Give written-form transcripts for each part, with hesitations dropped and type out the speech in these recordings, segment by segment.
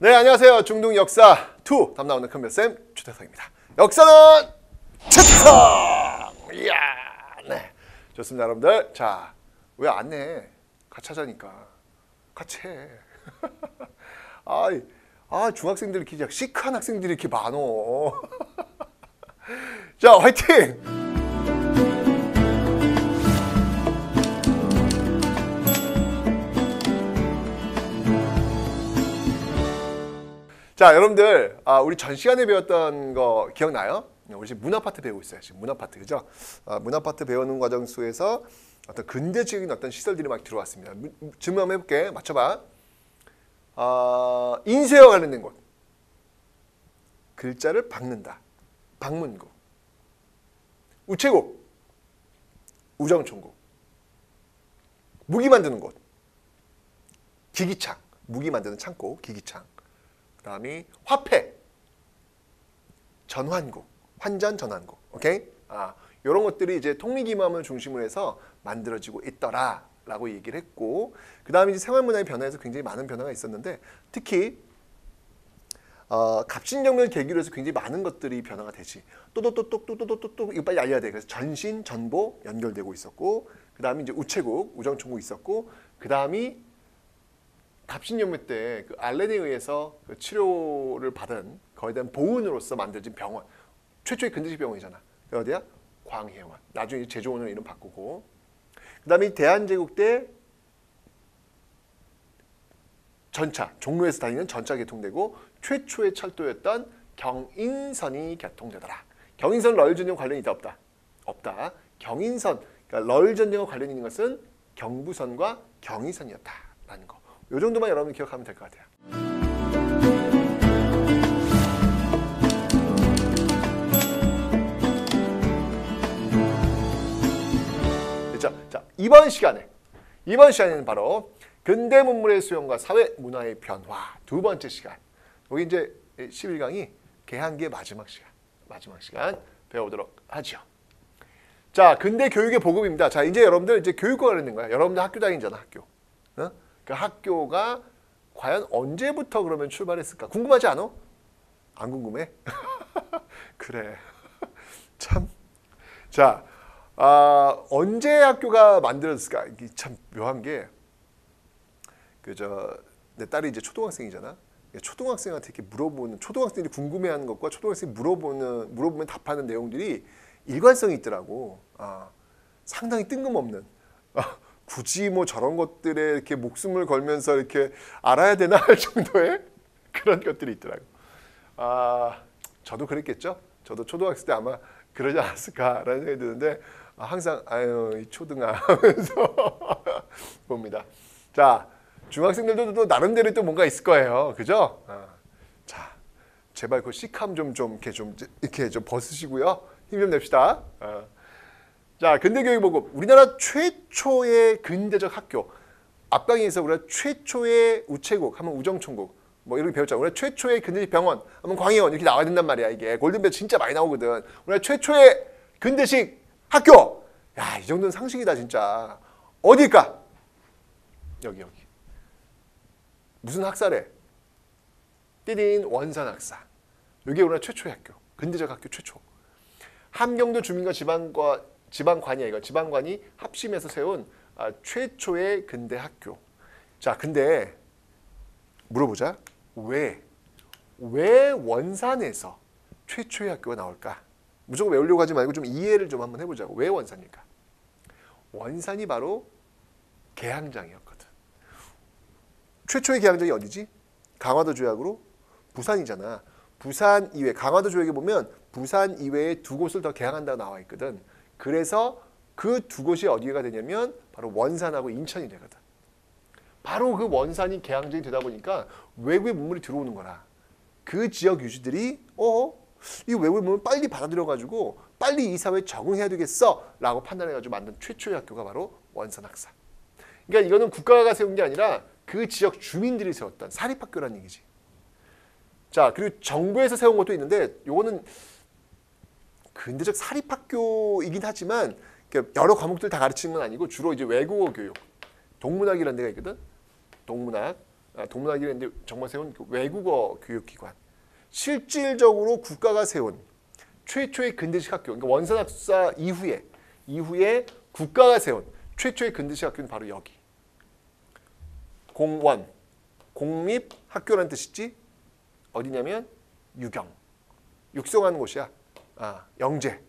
네, 안녕하세요. 중등 역사 2 담당하는 큰별쌤 최태성입니다. 역사는 최태성! 이야, 네, 좋습니다, 여러분들. 자, 왜 안 해? 같이 하자니까. 같이 해. 중학생들 이렇게 시크한 학생들이 이렇게 많어. 자, 화이팅! 자, 여러분들, 우리 전 시간에 배웠던 거 기억나요? 우리 지금 문화파트 배우고 있어요. 지금 문화파트, 그죠? 문화파트 배우는 과정 속에서 어떤 근대적인 어떤 시설들이 막 들어왔습니다. 질문 한번 해볼게. 맞춰봐. 인쇄와 관련된 곳. 글자를 박는다. 박문구. 우체국. 우정총국. 무기 만드는 곳. 기기창. 무기 만드는 창고. 기기창. 그 다음이 화폐, 전환국, 환전 전환국, 오케이? 이런 것들이 이제 통미기마음을 중심으로 해서 만들어지고 있더라라고 얘기를 했고, 그 다음에 이제 생활문화의 변화에서 굉장히 많은 변화가 있었는데, 특히 갑신정변을 계기로 해서 굉장히 많은 것들이 변화가 되지. 또또또또또또또또 이거 빨리 알려야 돼. 그래서 전신, 전보 연결되고 있었고, 그 다음에 이제 우체국, 우정총국 있었고, 그 다음이 갑신연묘 때 그 알렌에 의해서 그 치료를 받은 거에 대한 보훈으로서 만들어진 병원, 최초의 근대식 병원이잖아. 그 어디야? 광해원. 나중에 제조원으로 이름 바꾸고, 그 다음에 대한제국 때 전차, 종로에서 다니는 전차 개통되고 최초의 철도였던 경인선이 개통되더라. 경인선 럴 전쟁 관련이 있다 없다? 없다. 경인선, 그러니까 럴 전쟁과 관련이 있는 것은 경부선과 경의선이었다라는 거. 이 정도만 여러분 기억하면 될 것 같아요. 됐죠? 자, 이번 시간에는 바로 근대 문물의 수용과 사회 문화의 변화 두 번째 시간. 여기 이제 11강이 개항기의 마지막 시간 배워보도록 하죠. 자, 근대 교육의 보급입니다. 자, 이제 여러분들 이제 교육과 관련된 거야. 여러분들 학교 다니잖아, 학교. 어? 그 학교가 과연 언제부터 그러면 출발했을까? 궁금하지 않아? 안 궁금해? 그래. 참. 자, 언제 학교가 만들어졌을까? 이게 참 묘한 게, 내 딸이 이제 초등학생이잖아. 초등학생한테 이렇게 물어보는, 초등학생들이 궁금해하는 것과 초등학생이 물어보면 답하는 내용들이 일관성이 있더라고. 상당히 뜬금없는. 굳이 뭐 저런 것들에 이렇게 목숨을 걸면서 이렇게 알아야 되나 할 정도의 그런 것들이 있더라고. 저도 그랬겠죠. 저도 초등학생 때 아마 그러지 않았을까라는 생각이 드는데, 항상 이 초등아 하면서 봅니다. 자, 중학생들도 또 나름대로 또 뭔가 있을 거예요, 그죠? 자, 제발 그 시크함 좀 이렇게 좀 벗으시고요, 힘 좀 냅시다. 자, 근대교육 보급. 우리나라 최초의 근대적 학교. 앞강의에서 우리가 최초의 우체국 하면 우정총국 뭐 이렇게 배웠잖아. 우리가 최초의 근대식 병원 하면 광해원 이렇게 나와야 된단 말이야. 이게 골든벨 진짜 많이 나오거든. 우리가 최초의 근대식 학교. 야, 이 정도는 상식이다 진짜. 어딜까? 여기. 무슨 학사래? 띠딘 원산학사. 이게 우리나라 최초의 학교. 근대적 학교 최초. 함경도 주민과 지방관이야. 이거 지방관이 합심해서 세운 최초의 근대 학교. 자, 근데 물어보자. 왜 원산에서 최초의 학교가 나올까? 무조건 외우려고 하지 말고 좀 이해를 좀 한번 해보자고. 왜 원산일까? 원산이 바로 개항장이었거든. 최초의 개항장이 어디지? 강화도 조약으로 부산이잖아. 부산 이외, 강화도 조약에 보면 부산 이외에 두 곳을 더 개항한다고 나와 있거든. 그래서 그 두 곳이 어디가 되냐면 바로 원산하고 인천이 되거든. 바로 그 원산이 개항장이 되다 보니까 외국의 문물이 들어오는 거라. 그 지역 유지들이 이 외국의 문물을 빨리 받아들여가지고 빨리 이 사회에 적응해야 되겠어 라고 판단해가지고 만든 최초의 학교가 바로 원산학사. 그러니까 이거는 국가가 세운 게 아니라 그 지역 주민들이 세웠던 사립학교라는 얘기지. 자, 그리고 정부에서 세운 것도 있는데 요거는 근대적 사립학교이긴 하지만 여러 과목들 다 가르치는 건 아니고 주로 이제 외국어 교육, 동문학이라는 데가 있거든. 동문학, 동문학이라 했는데 정부가 세운 외국어 교육기관. 실질적으로 국가가 세운 최초의 근대식 학교. 그러니까 원산학사 이후에 국가가 세운 최초의 근대식 학교는 바로 여기. 공원, 공립학교라는 뜻이지. 어디냐면 유경. 육성하는 곳이야. 영재.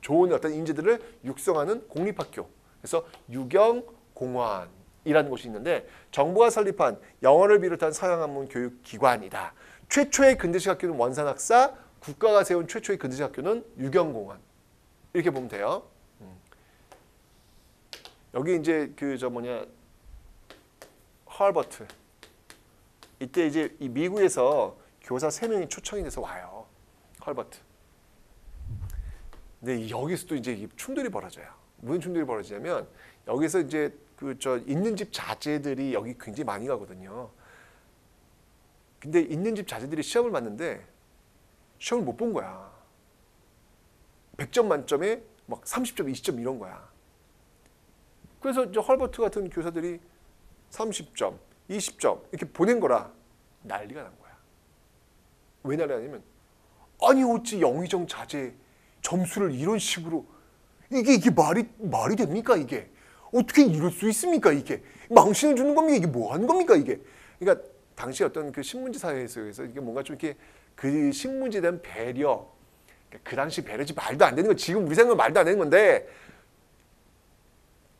좋은 어떤 인재들을 육성하는 공립학교. 그래서 유경공원이라는 곳이 있는데 정부가 설립한 영어를 비롯한 서양 학문 교육기관이다. 최초의 근대식 학교는 원산학사, 국가가 세운 최초의 근대식 학교는 유경공원. 이렇게 보면 돼요. 여기 이제 하버트. 이때 이제 이 미국에서 교사 3명이 초청이 돼서 와요. 하버트. 근데 여기서도 이제 충돌이 벌어져요. 무슨 충돌이 벌어지냐면 여기서 이제 있는 집 자제들이 여기 굉장히 많이 가거든요. 근데 있는 집 자제들이 시험을 봤는데 시험을 못 본 거야. 100점 만점에 막 30점, 20점 이런 거야. 그래서 이제 헐버트 같은 교사들이 30점, 20점 이렇게 보낸 거라 난리가 난 거야. 왜 난리가 나냐면 아니 어찌 영의정 자제 점수를 이런 식으로 이게 말이 됩니까 이게? 어떻게 이럴 수 있습니까 이게? 망신을 주는 겁니까 이게 뭐 하는 겁니까 이게? 그러니까 당시 어떤 그 신문지 사회에서 이게 뭔가 좀 이렇게 그 신문지에 대한 배려, 그 당시 배려지 말도 안 되는 거. 지금 우리 생각은 말도 안 되는 건데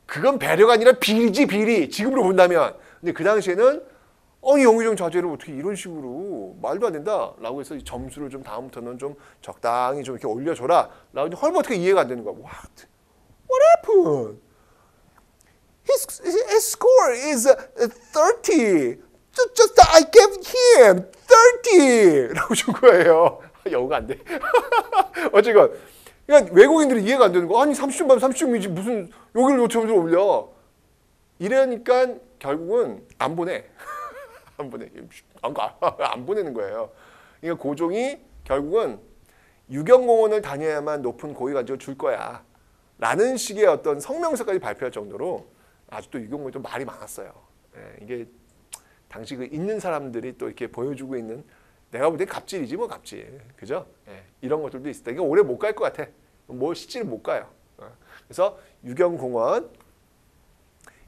그건 배려가 아니라 비리지 비리. 지금으로 본다면. 근데 그 당시에는 영의정 자제를 어떻게 이런 식으로 말도 안 된다라고 해서 점수를 좀 다음부터는 좀 적당히 좀 이렇게 올려줘라. 라고 헐버트가 이해가 안 되는 거야. What happened? His score is 30. Just I gave him 30. 라고 준 거예요. 영어가 안 돼. 어쨌건. 그러니까 외국인들이 이해가 안 되는 거. 아니 30점 받으면 30점이지 무슨 여기를 점수를 올려. 이러니까 결국은 안 보내. 안 보내. 안 보내는 거예요. 그러니까 고종이 결국은 유경공원을 다녀야만 높은 고위 관직을 줄 거야. 라는 식의 어떤 성명서까지 발표할 정도로 아직도 유경공원이 좀 말이 많았어요. 이게 당시 그 있는 사람들이 또 이렇게 보여주고 있는 내가 볼 때 갑질이지 뭐 갑질. 그죠? 이런 것들도 있었다. 이거 오래 못 갈 것 같아. 뭐 실제로 못 가요. 그래서 유경공원.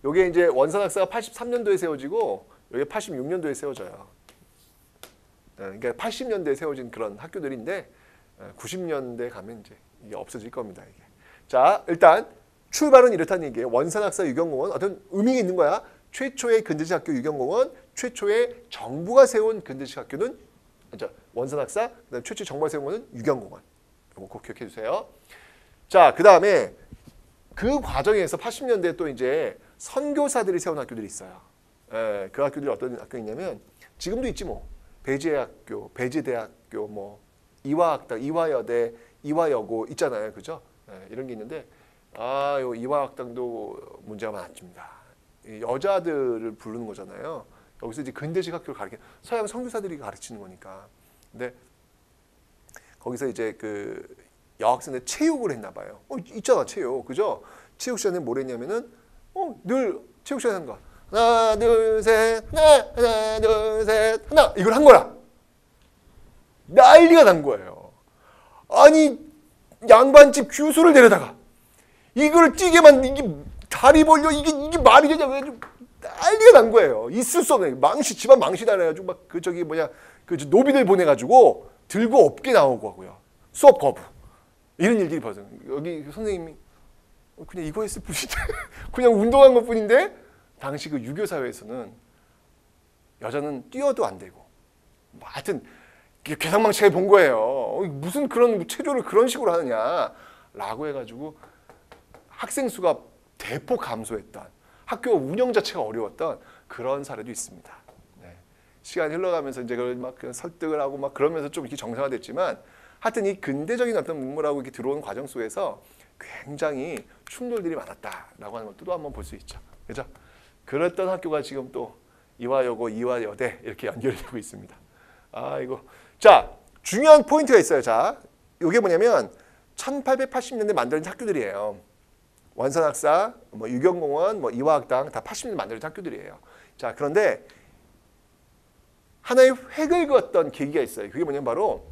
요게 이제 원산학사가 83년도에 세워지고 여기 86년도에 세워져요. 그러니까 80년대에 세워진 그런 학교들인데 90년대 가면 이제 이게 없어질 겁니다. 이게. 자, 일단 출발은 이렇다는 얘기예요. 원산학사 유경공원 어떤 의미가 있는 거야. 최초의 근대식 학교 유경공원, 최초의 정부가 세운 근대식 학교는 원산학사, 그다음 최초의 정부가 세운 거는 유경공원. 이거 꼭 기억해 주세요. 자, 그다음에 그 과정에서 80년대 또 이제 선교사들이 세운 학교들이 있어요. 그 학교들이 어떤 학교있냐면 지금도 있지 뭐 배재학교, 배재대학교, 뭐 이화학당, 이화여대, 이화여고 있잖아요, 그죠? 이런 게 있는데 요 이화학당도 문제가 많습니다. 여자들을 부르는 거잖아요. 여기서 이제 근대식 학교를 가르쳐 서양 선교사들이 가르치는 거니까. 근데 거기서 이제 그 여학생들 체육을 했나 봐요. 있잖아 체육, 그죠? 체육 시간에 뭘 했냐면은 늘 체육 시간에 하는 거. 하나 둘 셋 하나 둘 셋 하나 이걸 한 거야. 난리가 난 거예요. 아니 양반집 규수를 데려다가 이걸 뛰게 이게 다리 벌려 이게 말이 되냐 왜 난리가 난 거예요. 있을 수 없네. 집안 망신다 해가지고 막 그 노비들 보내가지고 들고 업게 나오고 하고요. 수업 거부 이런 일들이 벌어져요. 여기 선생님이 그냥 이거 했을 뿐인데 그냥 운동한 것 뿐인데 당시 그 유교 사회에서는 여자는 뛰어도 안 되고 하여튼 괴상망측하게 본 거예요. 무슨 그런 체조를 그런 식으로 하느냐라고 해가지고 학생 수가 대폭 감소했던 학교 운영 자체가 어려웠던 그런 사례도 있습니다. 시간이 흘러가면서 이제 그걸 막 설득을 하고 막 그러면서 좀 이렇게 정상화됐지만 하여튼 이 근대적인 어떤 문물하고 이렇게 들어오는 과정 속에서 굉장히 충돌들이 많았다라고 하는 것도 한번 볼 수 있죠. 그죠? 그랬던 학교가 지금 또 이화여고, 이화여대 이렇게 연결이 되고 있습니다. 이거 자 중요한 포인트가 있어요. 자, 이게 뭐냐면 1880년대 만들어진 학교들이에요. 원산학사, 뭐 유경공원, 뭐 이화학당 다 80년대 만들어진 학교들이에요. 자, 그런데 하나의 획을 그었던 계기가 있어요. 그게 뭐냐면 바로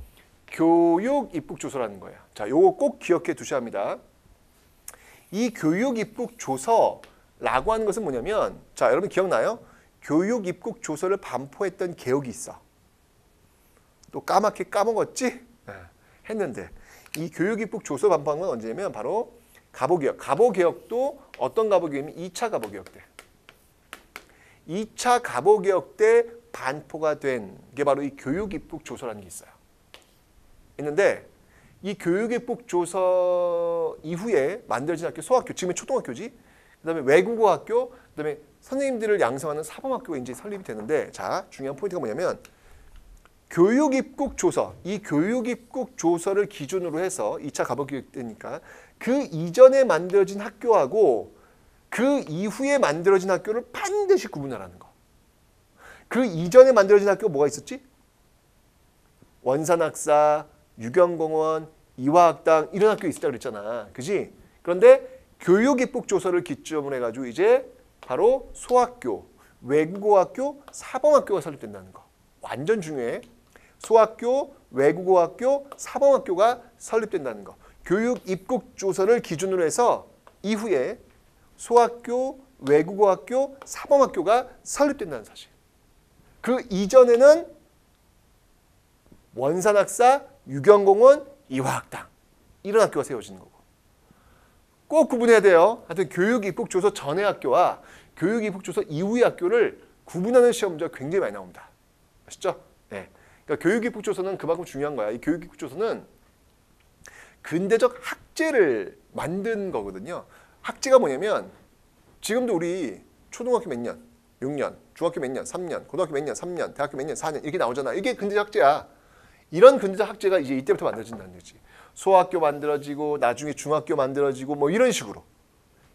교육 입국 조서라는 거예요. 자, 요거 꼭 기억해 두셔야 합니다. 이 교육 입국 조서라고 하는 것은 뭐냐면, 자, 여러분 기억나요? 교육 입국 조서를 반포했던 개혁이 있어. 또 까맣게 까먹었지? 했는데 이 교육 입국 조서 반포한 건 언제냐면 바로 가보개혁. 가보개혁도 어떤 가보개혁이면 2차 가보개혁 때. 2차 가보개혁 때 반포가 된 게 바로 이 교육 입국 조서라는 게 있어요. 있는데 이 교육 입국 조서 이후에 만들어진 학교, 소학교, 지금의 초등학교지. 그다음에 외국어 학교, 그다음에 선생님들을 양성하는 사범학교가 이제 설립이 되는데, 자, 중요한 포인트가 뭐냐면 교육 입국 조서, 이 교육 입국 조서를 기준으로 해서 2차 가보개혁 때니까 그 이전에 만들어진 학교하고 그 이후에 만들어진 학교를 반드시 구분하라는 거. 그 이전에 만들어진 학교가 뭐가 있었지? 원산학사, 유경공원, 이화학당 이런 학교 있었다고 그랬잖아. 그지? 그런데 교육 입국 조서를 기점으로 해가지고 이제 바로 소학교, 외국어학교, 사범학교가 설립된다는 거. 완전 중요해. 소학교, 외국어학교, 사범학교가 설립된다는 거. 교육 입국 조서를 기준으로 해서 이후에 소학교, 외국어학교, 사범학교가 설립된다는 사실. 그 이전에는 원산학사, 유경공원, 이화학당 이런 학교가 세워지는 거고. 꼭 구분해야 돼요. 하여튼 교육 입국 조서 전의 학교와 교육 입국 조서 이후의 학교를 구분하는 시험 문제가 굉장히 많이 나옵니다. 아시죠? 네. 그러니까 교육 입국 조서는 그만큼 중요한 거야. 이 교육 입국 조서는 근대적 학제를 만든 거거든요. 학제가 뭐냐면 지금도 우리 초등학교 몇 년, 6년, 중학교 몇 년, 3년, 고등학교 몇 년, 3년, 대학교 몇 년, 4년 이렇게 나오잖아. 이게 근대적 학제야. 이런 근대적 학제가 이제 이때부터 만들어진다는 거지. 소학교 만들어지고 나중에 중학교 만들어지고 뭐 이런 식으로.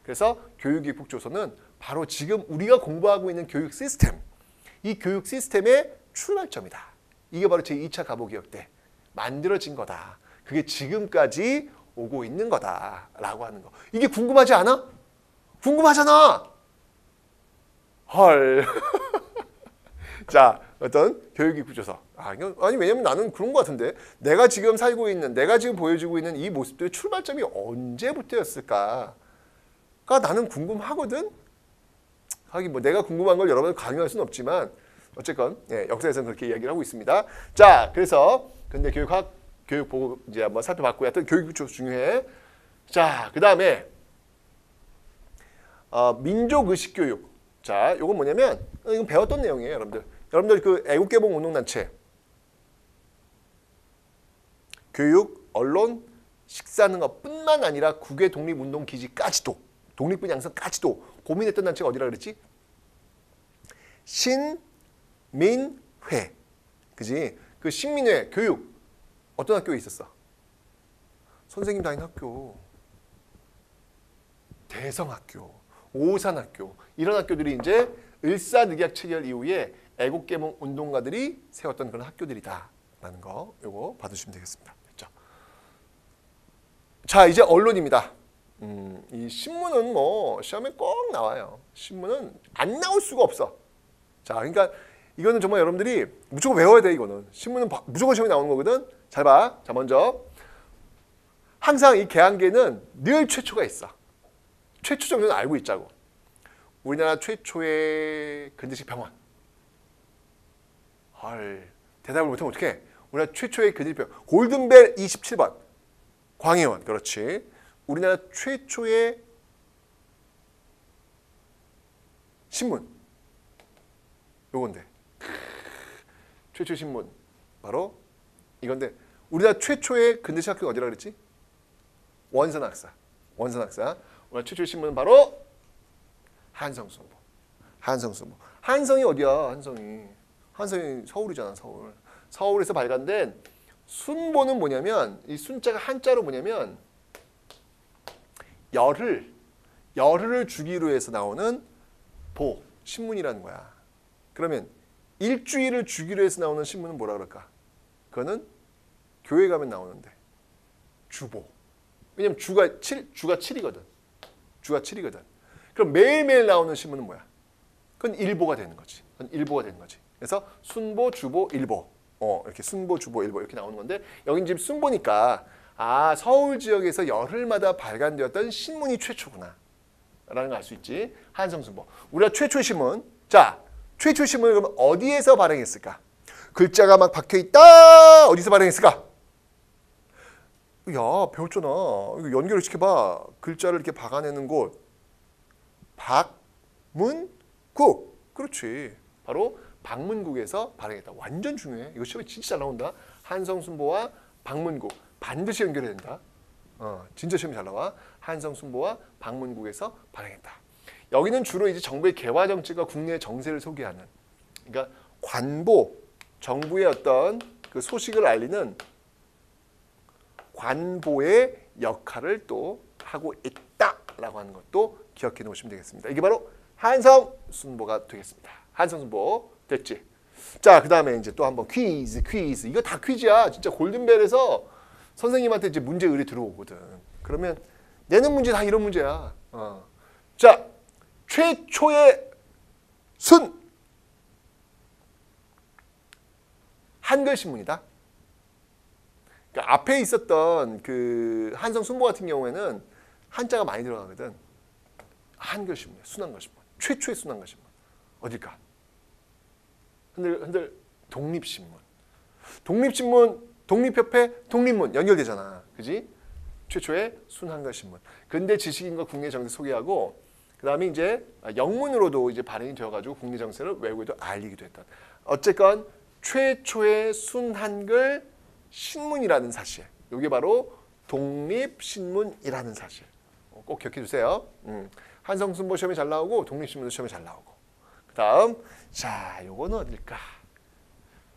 그래서 교육 입국 조서는 바로 지금 우리가 공부하고 있는 교육 시스템, 이 교육 시스템의 출발점이다. 이게 바로 제2차 가보개혁 때 만들어진 거다. 그게 지금까지 오고 있는 거다라고 하는 거. 이게 궁금하지 않아? 궁금하잖아. 헐. 자, 어떤 교육 입국 조서. 아니 왜냐면 나는 그런 것 같은데 내가 지금 살고 있는, 내가 지금 보여주고 있는 이 모습들의 출발점이 언제부터였을까? 가 나는 궁금하거든. 하긴 뭐 내가 궁금한 걸 여러분들 강요할 수는 없지만 어쨌건 예, 역사에서는 그렇게 이야기를 하고 있습니다. 자, 그래서 근데 교육학 교육 보고 이제 한번 살펴봤고요. 하여튼 교육 입국 조서 중요해. 자, 그다음에 민족 의식 교육. 자, 이건 뭐냐면 이건 배웠던 내용이에요, 여러분들. 여러분들 그 애국개봉 운동단체 교육, 언론, 식사능업뿐만 아니라 국외 독립운동 기지까지도 독립군 양성까지도 고민했던 단체가 어디라 그랬지? 신민회. 그지? 그 신민회 교육 어떤 학교에 있었어? 선생님 다니는 학교. 대성학교, 오산학교 이런 학교들이 이제 을사늑약 체결 이후에 애국개몽 운동가들이 세웠던 그런 학교들이다라는 거 요거 봐두시면 되겠습니다. 됐죠? 자, 이제 언론입니다. 이 신문은 뭐 시험에 꼭 나와요. 신문은 안 나올 수가 없어. 자, 그러니까 이거는 정말 여러분들이 무조건 외워야 돼. 이거는 신문은 무조건 시험에 나오는 거거든. 잘 봐. 자, 먼저 항상 이 개항계는 늘 최초가 있어. 최초 정도는 알고 있자고. 우리나라 최초의 근대식 병원. 헐, 대답을 못하면 어떡해. 우리나라 최초의 근대식 병원. 골든벨 27번. 광해원. 그렇지. 우리나라 최초의 신문. 요건데. 최초의 신문. 바로 이건데. 우리나라 최초의 근대식 학교가 어디라 그랬지? 원산학사. 원산학사. 오늘 최초의 신문은 바로 한성수보. 한성수보. 한성이 어디야? 한성이. 한성이 서울이잖아. 서울. 서울에서 발간된 순보는 뭐냐면 이 순자가 한자로 뭐냐면 열흘을 주기로 해서 나오는 보, 신문이라는 거야. 그러면 일주일을 주기로 해서 나오는 신문은 뭐라 그럴까? 그거는 교회 가면 나오는데 주보. 왜냐면 주가 7이거든. 주가 7이거든. 그럼 매일매일 나오는 신문은 뭐야? 그건 일보가 되는 거지. 그건 일보가 되는 거지. 그래서 순보, 주보, 일보. 이렇게 순보, 주보, 일보 이렇게 나오는 건데 여긴 지금 순보니까 서울 지역에서 열흘마다 발간되었던 신문이 최초구나 라는 걸 알 수 있지. 한성순보. 우리가 최초의 신문. 자, 최초의 신문을 그럼 어디에서 발행했을까? 글자가 막 박혀있다. 어디서 발행했을까? 야, 배웠잖아. 이거 연결을 시켜봐. 글자를 이렇게 박아내는 곳. 박문국. 그렇지. 바로 박문국에서 발행했다. 완전 중요해. 이거 시험에 진짜 잘 나온다. 한성순보와 박문국. 반드시 연결해야 된다. 진짜 시험이 잘 나와. 한성순보와 박문국에서 발행했다. 여기는 주로 이제 정부의 개화 정책과 국내 정세를 소개하는, 그러니까 관보, 정부의 어떤 그 소식을 알리는 관보의 역할을 또 하고 있다라고 하는 것도 기억해 놓으시면 되겠습니다. 이게 바로 한성순보가 되겠습니다. 한성순보 됐지? 자, 그 다음에 이제 또 한번 퀴즈. 이거 다 퀴즈야. 진짜 골든벨에서 선생님한테 이제 문제 의뢰 들어오거든. 그러면 내는 문제 다 이런 문제야. 자, 최초의 순 한글 신문이다. 그러니까 앞에 있었던 그 한성순보 같은 경우에는 한자가 많이 들어가거든. 한글 신문이야. 순한글 신문. 최초의 순한글 신문. 어딜까? 흔들 독립신문. 독립신문, 독립협회, 독립문 연결되잖아. 그지? 최초의 순한글 신문. 근대 지식인과 국내 정세 소개하고 그다음에 이제 영문으로도 이제 발행이 되어가지고 국내 정세를 외국에도 알리기도 했던. 어쨌건 최초의 순한글 신문이라는 사실. 이게 바로 독립신문이라는 사실. 꼭 기억해 주세요. 한성순보 시험에 잘 나오고 독립신문도 시험에 잘 나오고. 그다음 자, 요거는 어딜까?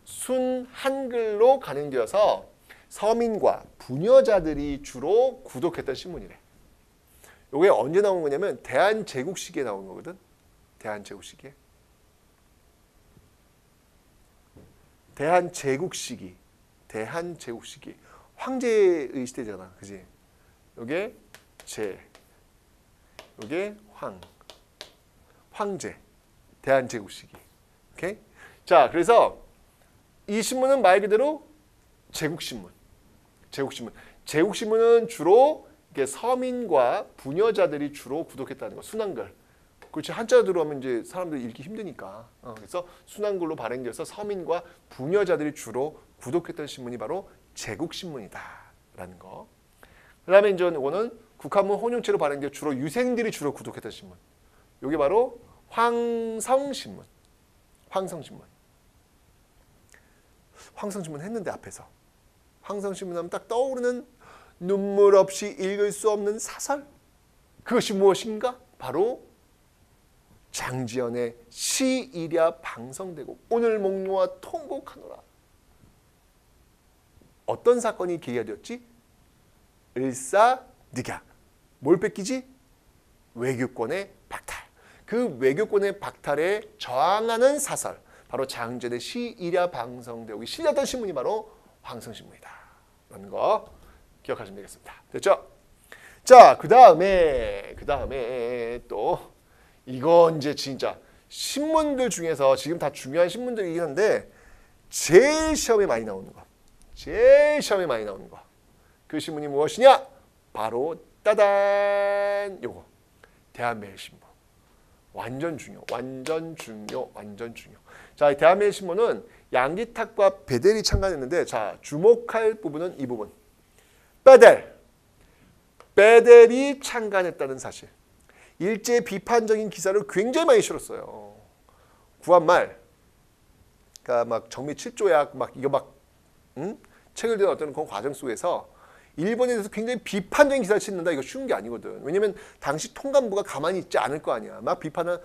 순한글로 간행되어서 서민과 부녀자들이 주로 구독했던 신문이래. 요게 언제 나온 거냐면 대한제국시기에 나온 거거든. 대한제국시기에. 대한제국시기. 황제의 시대잖아. 그지? 요게 제. 요게 황제. 대한제국시기. 오케이? 자, 그래서 이 신문은 말 그대로 제국신문. 제국신문은 주로 이게 서민과 부녀자들이 주로 구독했다는 거. 순한글. 그렇지. 한자 들어오면 이제 사람들이 읽기 힘드니까. 그래서 순한글로 발행돼서 서민과 부녀자들이 주로 구독했던 신문이 바로 제국신문이다라는 거. 그다음에 이제 이거는 국한문 혼용체로 발행돼 주로 유생들이 주로 구독했던 신문. 이게 바로 황성신문. 황성신문 했는데 앞에서. 황성신문 하면 딱 떠오르는 눈물 없이 읽을 수 없는 사설. 그것이 무엇인가? 바로 장지연의 시이랴 방성되고 오늘 목놓아 통곡하노라. 어떤 사건이 계기가 되었지? 을사늑약. 뭘 뺏기지? 외교권의 박탈. 그 외교권의 박탈에 저항하는 사설. 바로 장지연의 시이랴 방성되고 실렸던 신문이 바로 황성신문이다. 라는 거 기억하시면 되겠습니다. 됐죠? 자, 그 다음에 또 이건 이제 진짜 신문들 중에서 지금 다 중요한 신문들이긴 한데 제일 시험에 많이 나오는 거. 그 신문이 무엇이냐? 바로 따단 요거. 대한매일신문. 완전 중요. 자, 대한매일신문은 양기탁과 베델이 참가했는데 자, 주목할 부분은 이 부분. 베델이 참가했다는 사실. 일제 비판적인 기사를 굉장히 많이 실었어요. 구한말, 그러니까 막 정미 7조약 막 이거 막 체결된 어떤 그 과정 속에서 일본에 대해서 굉장히 비판적인 기사를 싣는다. 이거 쉬운 게 아니거든. 왜냐면 당시 통감부가 가만히 있지 않을 거 아니야. 막 비판한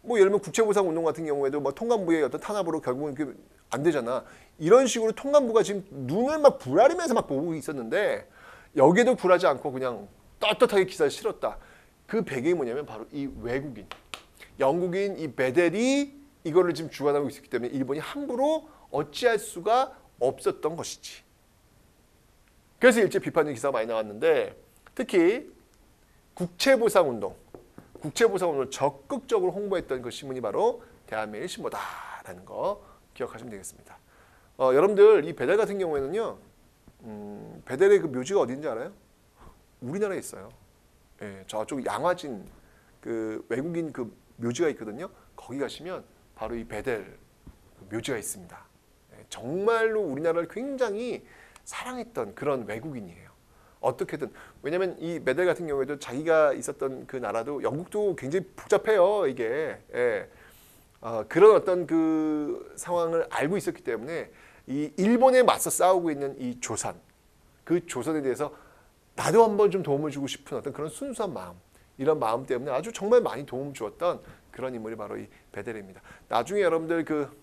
뭐 예를 들면 국채보상운동 같은 경우에도 뭐 통감부의 어떤 탄압으로 결국은 그게 안 되잖아. 이런 식으로 통감부가 지금 눈을 막 부라리면서 막 보고 있었는데 여기에도 굴하지 않고 그냥 떳떳하게 기사를 실었다. 그 배경이 뭐냐면 바로 이 외국인, 영국인 이 베델이 이거를 지금 주관하고 있었기 때문에 일본이 함부로 어찌할 수가 없었던 것이지. 그래서 일제 비판적인 기사가 많이 나왔는데 특히 국채보상운동을 적극적으로 홍보했던 그 신문이 바로 대한매일신보다라는 거 기억하시면 되겠습니다. 여러분들 이 베델 같은 경우에는요, 베델의 그 묘지가 어딘지 알아요? 우리나라에 있어요. 예, 저쪽 양화진 그 외국인 그 묘지가 있거든요. 거기 가시면 바로 이 베델 그 묘지가 있습니다. 예, 정말로 우리나라를 굉장히 사랑했던 그런 외국인이에요. 어떻게든 왜냐하면 이 베델 같은 경우에도 자기가 있었던 그 나라도 영국도 굉장히 복잡해요. 이게 예. 그런 어떤 그 상황을 알고 있었기 때문에 이 일본에 맞서 싸우고 있는 이 조선, 그 조선에 대해서 나도 한번 좀 도움을 주고 싶은 어떤 그런 순수한 마음, 이런 마음 때문에 아주 정말 많이 도움을 주었던 그런 인물이 바로 이 베델입니다. 나중에 여러분들 그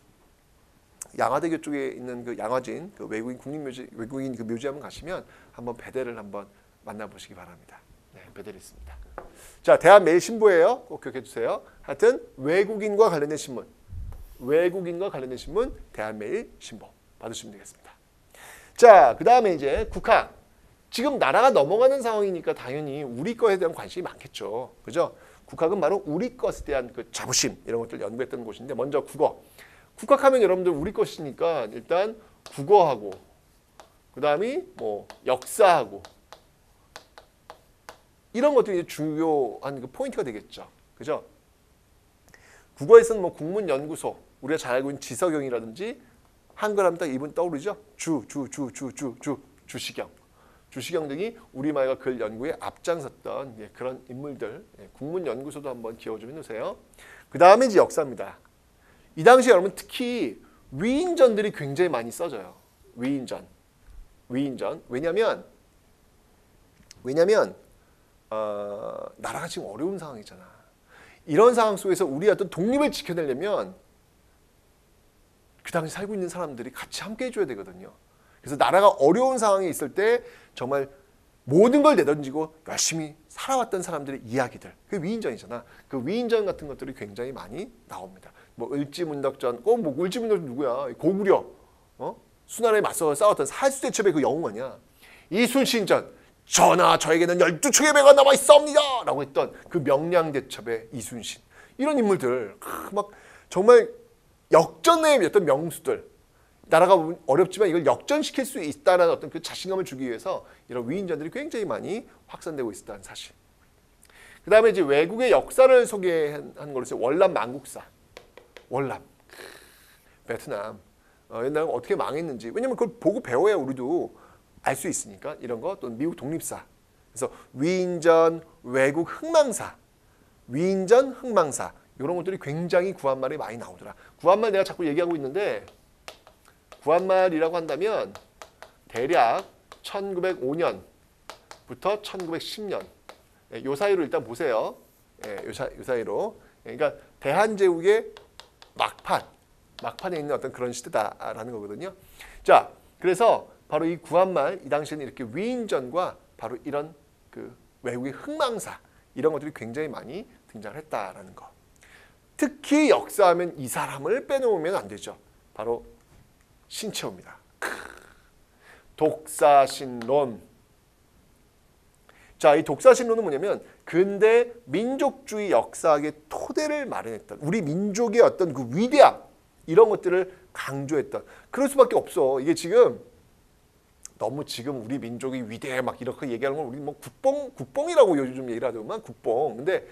양화대교 쪽에 있는 그 양화진 그 외국인 국립묘지, 외국인 그 묘지 한번 가시면 한번 베델을 한번 만나보시기 바랍니다. 네, 베델이 있습니다. 자, 대한매일신보예요. 꼭 기억해 주세요. 하여튼 외국인과 관련된 신문, 외국인과 관련된 신문 대한매일신보 받으시면 되겠습니다. 자, 그 다음에 이제 국학. 지금 나라가 넘어가는 상황이니까 당연히 우리 것에 대한 관심이 많겠죠. 그죠? 국학은 바로 우리 것에 대한 그 자부심 이런 것들 연구했던 곳인데 먼저 국어. 국학하면 여러분들 우리 것이니까 일단 국어하고 그 다음이 뭐 역사하고 이런 것들이 중요한 그 포인트가 되겠죠. 그죠? 국어에서는 뭐 국문연구소, 우리가 잘 알고 있는 지석영이라든지 한글 하면 딱 이분 떠오르죠? 주시경. 주시경 등이 우리말과 글 연구에 앞장섰던 그런 인물들. 국문연구소도 한번 기억 좀 해놓으세요. 그 다음에 이제 역사입니다. 이 당시에 여러분 특히 위인전들이 굉장히 많이 써져요. 위인전. 왜냐면 나라가 지금 어려운 상황이잖아. 이런 상황 속에서 우리 어떤 독립을 지켜내려면 그 당시 살고 있는 사람들이 같이 함께 해줘야 되거든요. 그래서 나라가 어려운 상황에 있을 때 정말 모든 걸 내던지고 열심히 살아왔던 사람들의 이야기들, 그게 위인전이잖아. 그 위인전 같은 것들이 굉장히 많이 나옵니다. 뭐 을지문덕전, 꼭 뭐 을지문덕전 누구야? 고구려, 수나라에 맞서 싸웠던 살수대첩의 그 영웅 아니야? 이순신전, 전하 저에게는 12척의 배가 남아 있사옵니다 라고 했던 그 명량대첩의 이순신, 이런 인물들 막 정말 역전의 어떤 명수들, 나라가 어렵지만 이걸 역전시킬 수 있다는 어떤 그 자신감을 주기 위해서 이런 위인전들이 굉장히 많이 확산되고 있었다는 사실. 그 다음에 이제 외국의 역사를 소개한 거로서 월남 망국사, 월남, 베트남 옛날에 어떻게 망했는지, 왜냐면 그걸 보고 배워야 우리도 알 수 있으니까 이런 거. 또 미국 독립사. 그래서 위인전, 외국 흥망사, 위인전, 흥망사 이런 것들이 굉장히 구한말에 많이 나오더라. 구한말 내가 자꾸 얘기하고 있는데 구한말이라고 한다면 대략 1905년부터 1910년 요 사이로 일단 보세요. 요 사이로. 그러니까 대한제국의 막판에 있는 어떤 그런 시대다라는 거거든요. 자, 그래서 바로 이 구한말, 이 당시에는 이렇게 위인전과 바로 이런 그 외국의 흥망사 이런 것들이 굉장히 많이 등장했다라는 거. 특히 역사하면 이 사람을 빼놓으면 안 되죠. 바로 신채호입니다. 독사신론. 자, 이 독사신론은 뭐냐면 근대 민족주의 역사학의 토대를 마련했던, 우리 민족의 어떤 그 위대함 이런 것들을 강조했던, 그럴 수밖에 없어. 이게 지금 너무 지금 우리 민족이 위대해 막 이렇게 얘기하는 건 우리 뭐 국뽕이라고 요즘 얘기를 하더만, 국뽕. 근데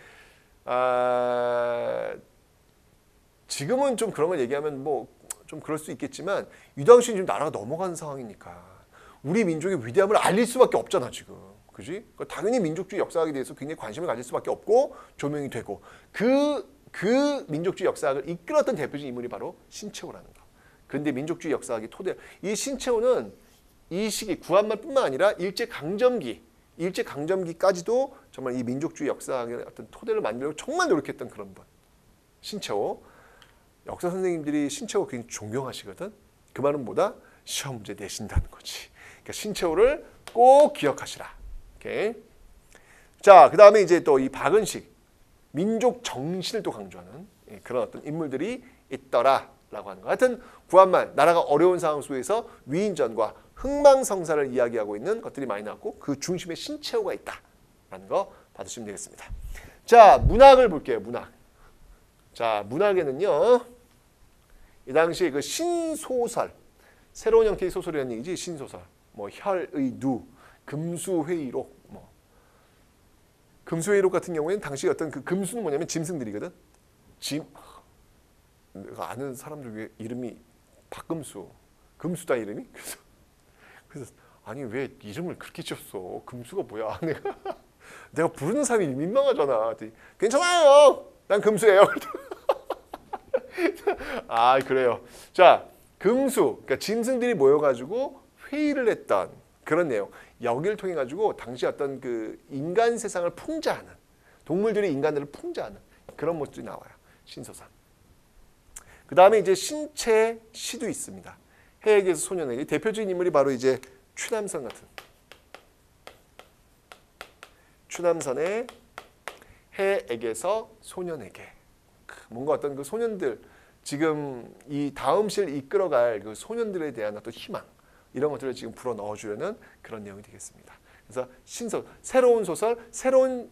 지금은 좀 그런 걸 얘기하면 뭐 좀 그럴 수 있겠지만 이 당시는 지금 나라가 넘어가는 상황이니까 우리 민족의 위대함을 알릴 수밖에 없잖아 지금. 그지? 그러니까 당연히 민족주의 역사학에 대해서 굉장히 관심을 가질 수밖에 없고 조명이 되고 그 민족주의 역사학을 이끌었던 대표적인 인물이 바로 신채호라는 거. 근데 민족주의 역사학의 토대, 이 신채호는 이 시기 구한말뿐만 아니라 일제강점기까지도 정말 이 민족주의 역사학의 어떤 토대를 만들려고 정말 노력했던 그런 분. 신채호. 역사 선생님들이 신채호 굉장히 존경하시거든. 그 말은 뭐다? 시험 문제 내신다는 거지. 그러니까 신채호를 꼭 기억하시라. 오케이. 자, 그 다음에 이제 또 이 박은식, 민족 정신을 또 강조하는 그런 어떤 인물들이 있더라라고 하는 거. 하여튼 구한말, 나라가 어려운 상황 속에서 위인전과 흥망성사를 이야기하고 있는 것들이 많이 나왔고 그 중심에 신채호가 있다라는 거 받으시면 되겠습니다. 자, 문학을 볼게요. 문학. 자, 문학에는요 이 당시에 그 신소설, 새로운 형태의 소설이라는 얘기지. 신소설, 뭐 혈의 누, 금수회의록, 뭐 금수회의록 같은 경우에는 당시 어떤 그 금수는 뭐냐면 짐승들이거든. 내가 아는 사람 중에 이름이 박금수, 금수다 이름이. 그래서 아니 왜 이름을 그렇게 지었어? 금수가 뭐야? 내가 부르는 사람이 민망하잖아. 괜찮아요. 난 금수예요. 아 그래요. 자 금수, 그러니까 짐승들이 모여가지고 회의를 했던 그런 내용. 여기를 통해 가지고 당시 어떤 그 인간 세상을 풍자하는, 동물들이 인간들을 풍자하는 그런 모습이 나와요. 신소설. 그 다음에 이제 신체 시도 있습니다. 해에게서 소년에게 대표적인 인물이 바로 이제 추남선 같은. 추남선의 해에게서 소년에게. 뭔가 어떤 그 소년들, 지금 이 다음 시를 이끌어갈 그 소년들에 대한 어떤 희망, 이런 것들을 지금 불어 넣어주려는 그런 내용이 되겠습니다. 그래서 신소설, 새로운 소설, 새로운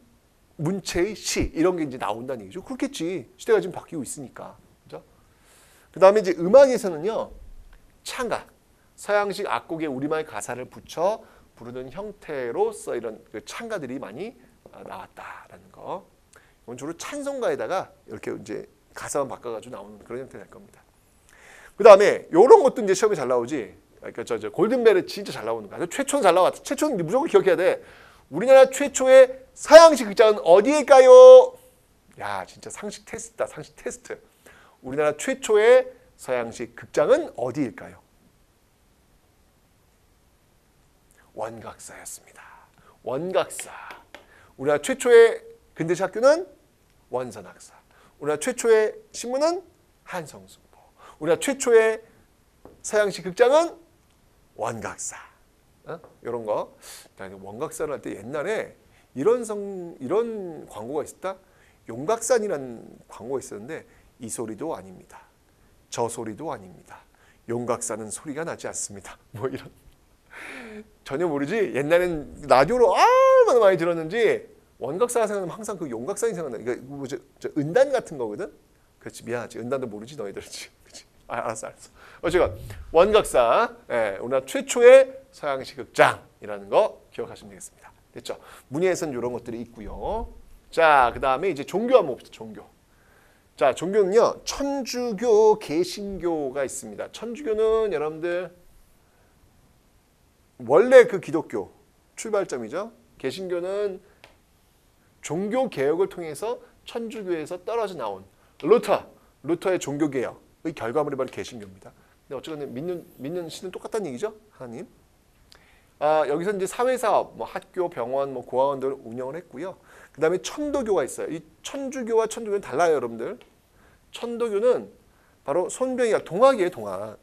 문체의 시, 이런 게 이제 나온다는 얘기죠. 그렇겠지. 시대가 지금 바뀌고 있으니까. 그죠? 그 다음에 이제 음악에서는요, 창가, 서양식 악곡에 우리말 가사를 붙여 부르는 형태로서 이런 그 창가들이 많이 나왔다라는 거. 이건 주로 찬송가에다가 이렇게 이제 가사만 바꿔가지고 나오는 그런 형태가 될 겁니다. 그 다음에 이런 것도 이제 시험에 잘 나오지. 그러니까 저 골든벨은 진짜 잘 나오는 거야. 최초는 잘 나왔다. 최초는 무조건 기억해야 돼. 우리나라 최초의 서양식 극장은 어디일까요? 야, 진짜 상식 테스트다. 상식 테스트. 우리나라 최초의 서양식 극장은 어디일까요? 원각사였습니다. 원각사. 우리나라 최초의 근대식 학교는 원선학사. 우리나라 최초의 신문은 한성수보. 우리나라 최초의 서양식 극장은 원각사. 이런 거. 원각사를 할 때 옛날에 이런 광고가 있었다. 용각산이라는 광고가 있었는데 이 소리도 아닙니다. 저 소리도 아닙니다. 용각사는 소리가 나지 않습니다. 뭐 이런. 전혀 모르지. 옛날엔 라디오로 얼마나 많이 들었는지 원각사가 생각나면 항상 그 용각산이 생각나. 이거 뭐 저 은단 같은 거거든. 그렇지, 미안하지. 은단도 모르지 너희들지. 그렇지. 알았어. 어쨌건 원각사, 우리나라 최초의 서양식 극장이라는 거 기억하시면 되겠습니다. 됐죠? 문예에서는 이런 것들이 있고요. 자, 그 다음에 이제 종교 한번 봅시다. 종교. 자, 종교는요, 천주교, 개신교가 있습니다. 천주교는 여러분들 원래 그 기독교 출발점이죠. 개신교는 종교 개혁을 통해서 천주교에서 떨어져 나온 루터의 종교 개혁의 결과물이 바로 개신교입니다. 근데 어쨌든 믿는 신은 똑같다는 얘기죠. 하나님. 여기서 이제 사회사업, 뭐 학교, 병원, 뭐 고아원 등을 운영을 했고요. 그 다음에 천도교가 있어요. 이 천주교와 천주교는 달라요, 여러분들. 천도교는 바로 손병이가 동학이에요, 동학.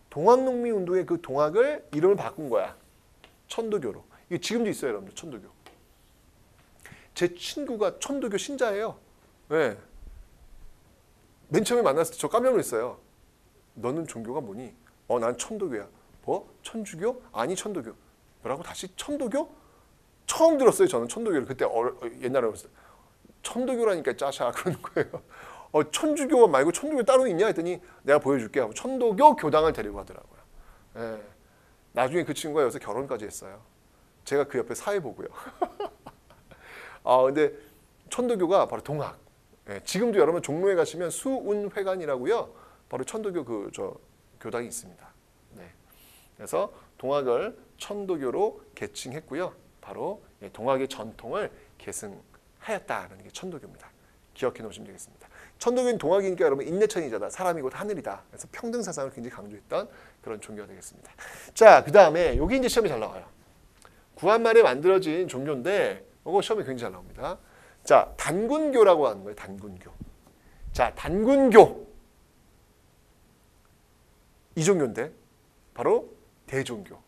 동학농민운동의 그 동학을 이름을 바꾼 거야. 천도교로. 이게 지금도 있어요, 여러분들. 천도교. 제 친구가 천도교 신자예요. 네. 맨 처음에 만났을 때 저 깜짝 놀랐어요. 너는 종교가 뭐니? 난 천도교야. 뭐? 천주교? 아니 천도교. 뭐라고? 다시 천도교? 처음 들었어요. 저는 천도교를. 그때 옛날에 그랬어요. 천도교라니까 짜샤 그러는 거예요. 천주교 말고 천도교 따로 있냐 했더니 내가 보여줄게 하고 천도교 교당을 데리고 가더라고요. 예. 나중에 그 친구가 여기서 결혼까지 했어요. 제가 그 옆에 사회보고요. 근데 천도교가 바로 동학. 예. 지금도 여러분 종로에 가시면 수운회관이라고요. 바로 천도교 교당이 있습니다. 네. 그래서 동학을 천도교로 계칭했고요. 바로 동학의 전통을 계승하였다는 게 천도교입니다. 기억해 놓으시면 되겠습니다. 천도교는 동학이니까 여러분 인내천이자다. 사람이 곧 하늘이다. 그래서 평등 사상을 굉장히 강조했던 그런 종교가 되겠습니다. 자, 그 다음에 여기 이제 시험에 잘 나와요. 구한말에 만들어진 종교인데 이거 시험에 굉장히 잘 나옵니다. 자, 단군교라고 하는 거예요. 단군교. 자, 단군교. 이 종교인데 바로 대종교.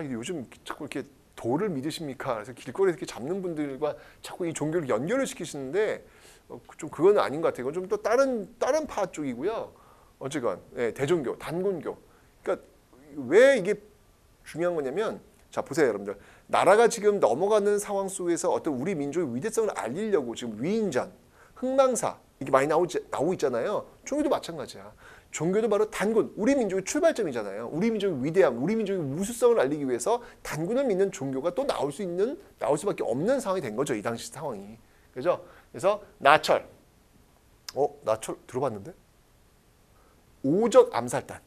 이게 요즘 자꾸 이렇게 도를 믿으십니까? 그래서 길거리에서 이렇게 잡는 분들과 자꾸 이 종교를 연결을 시키시는데 좀 그건 아닌 것 같아요. 이건 좀 또 다른 파 쪽이고요. 어쨌건 대종교, 단군교. 그러니까 왜 이게 중요한 거냐면 자 보세요, 여러분들. 나라가 지금 넘어가는 상황 속에서 어떤 우리 민족의 위대성을 알리려고 지금 위인전, 흥망사 이게 많이 나오고 있잖아요. 종교도 마찬가지야. 종교도 바로 단군, 우리 민족의 출발점이잖아요. 우리 민족의 위대함, 우리 민족의 우수성을 알리기 위해서 단군을 믿는 종교가 또 나올 수밖에 없는 상황이 된 거죠. 이 당시 상황이. 그죠? 그래서 나철. 나철 들어봤는데? 오적 암살단.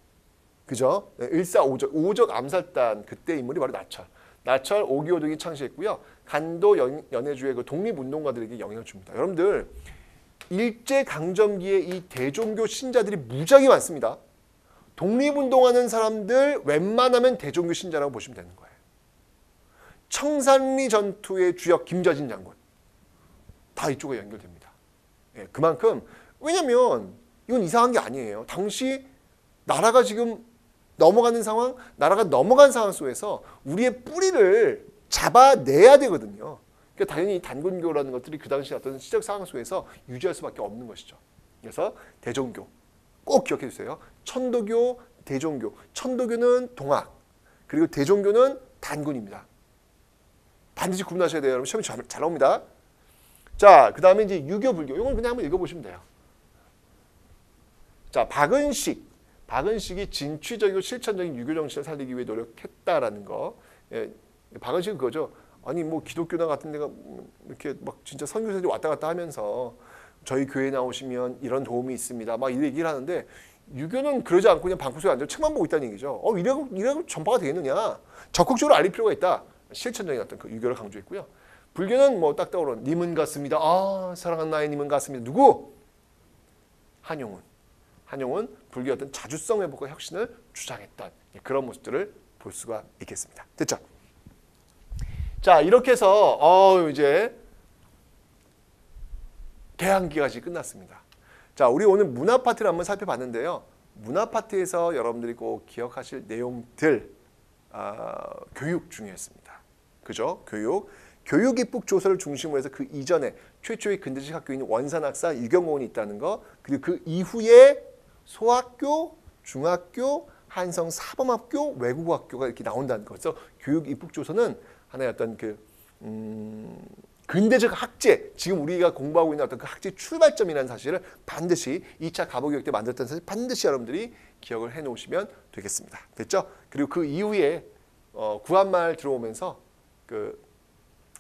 그죠? 일사오적, 오적 암살단 그때 인물이 바로 나철. 나철, 오기오 등이 창시했고요. 간도 연해주의 그 독립운동가들에게 영향을 줍니다. 여러분들 일제강점기에 이 대종교 신자들이 무지하게 많습니다. 독립운동하는 사람들 웬만하면 대종교 신자라고 보시면 되는 거예요. 청산리 전투의 주역 김저진 장군 다 이쪽에 연결됩니다. 예, 그만큼 왜냐면 이건 이상한 게 아니에요. 당시 나라가 지금 넘어가는 상황, 나라가 넘어간 상황 속에서 우리의 뿌리를 잡아내야 되거든요. 그러니까 당연히 단군교라는 것들이 그 당시 어떤 시적 상황 속에서 유지할 수밖에 없는 것이죠. 그래서 대종교 꼭 기억해 주세요. 천도교, 대종교. 천도교는 동학, 그리고 대종교는 단군입니다. 반드시 구분하셔야 돼요. 여러분 시험이 잘 나옵니다. 자, 그 다음에 이제 유교, 불교. 이건 그냥 한번 읽어보시면 돼요. 자, 박은식이 진취적이고 실천적인 유교 정신을 살리기 위해 노력했다라는 거. 예, 박은식은 그거죠. 아니 뭐 기독교나 같은 데가 이렇게 막 진짜 선교사들이 왔다 갔다 하면서 저희 교회에 나오시면 이런 도움이 있습니다. 막 이런 얘기를 하는데 유교는 그러지 않고 그냥 방구석에 앉아 책만 보고 있다는 얘기죠. 이래고 전파가 되겠느냐. 적극적으로 알릴 필요가 있다. 실천적인 어떤 그 유교를 강조했고요. 불교는 뭐 딱 떠오르는 님은 같습니다. 사랑하는 나의 님은 같습니다. 누구? 한용운 불교의 어떤 자주성 회복과 혁신을 주장했던 그런 모습들을 볼 수가 있겠습니다. 됐죠? 자, 이렇게 해서 이제 개항기가 지금 끝났습니다. 자, 우리 오늘 문화 파트를 한번 살펴봤는데요. 문화 파트에서 여러분들이 꼭 기억하실 내용들, 교육 중요했습니다. 그죠? 교육 입국 조서를 중심으로 해서 그 이전에 최초의 근대식 학교인 원산학사 유경공원이 있다는 거, 그리고 그 이후에 소학교, 중학교, 한성사범학교, 외국어학교가 이렇게 나온다는 거. 그래서 교육 입국 조서는 하나의 어떤 그 근대적 학제, 지금 우리가 공부하고 있는 어떤 그 학제 출발점이라는 사실을 반드시 2차 가보교육 때 만들었다는 사실 반드시 여러분들이 기억을 해놓으시면 되겠습니다. 됐죠? 그리고 그 이후에 구한말 들어오면서 그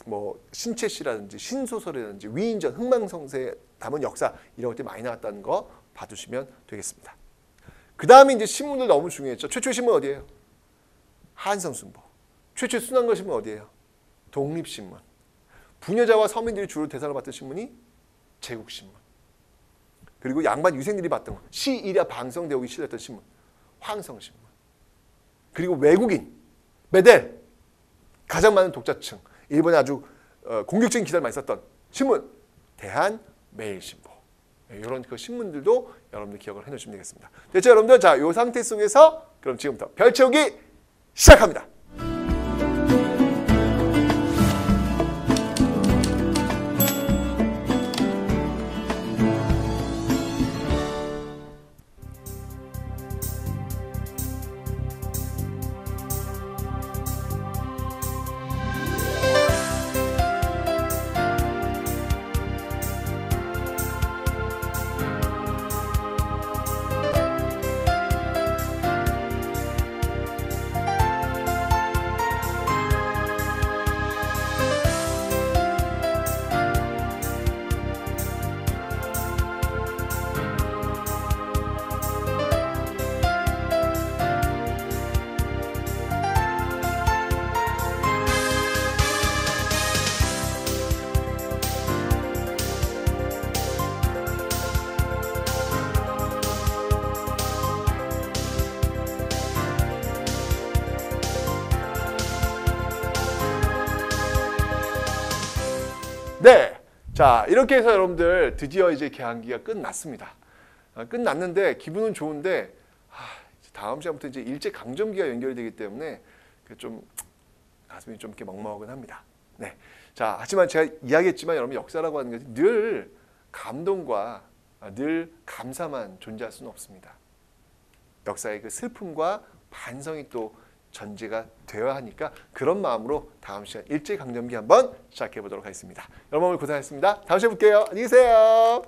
뭐 신채시라든지 신소설이라든지 위인전, 흥망성쇠에 담은 역사 이런 것들이 많이 나왔다는 거 봐두시면 되겠습니다. 그 다음에 이제 신문들 너무 중요했죠. 최초의 신문 어디예요? 한성순보. 최초의 순환거 신문 어디예요? 독립신문. 부녀자와 서민들이 주로 대상을 받던 신문이 제국신문. 그리고 양반 유생들이 받던 거, 시일야 방송대옥이 실렸던 신문, 황성신문. 그리고 외국인, 메델, 가장 많은 독자층, 일본에 아주 공격적인 기사를 많이 썼던 신문, 대한매일신보. 이런 그 신문들도 여러분들 기억을 해놓으시면 되겠습니다. 됐죠, 여러분들? 자, 이 상태 속에서 그럼 지금부터 별 채우기 시작합니다. 네, 자 이렇게 해서 여러분들 드디어 이제 개항기가 끝났습니다. 끝났는데 기분은 좋은데 이제 다음 시간부터 이제 일제 강점기가 연결이 되기 때문에 좀 가슴이 좀 이렇게 먹먹은 합니다. 네, 자 하지만 제가 이야기했지만 여러분 역사라고 하는 것이 늘 감동과 늘 감사만 존재할 수는 없습니다. 역사의 그 슬픔과 반성이 또 전제가 되어야 하니까 그런 마음으로 다음 시간 일제강점기 한번 시작해 보도록 하겠습니다. 여러분 오늘 고생하셨습니다. 다음 시간에 볼게요. 안녕히 계세요.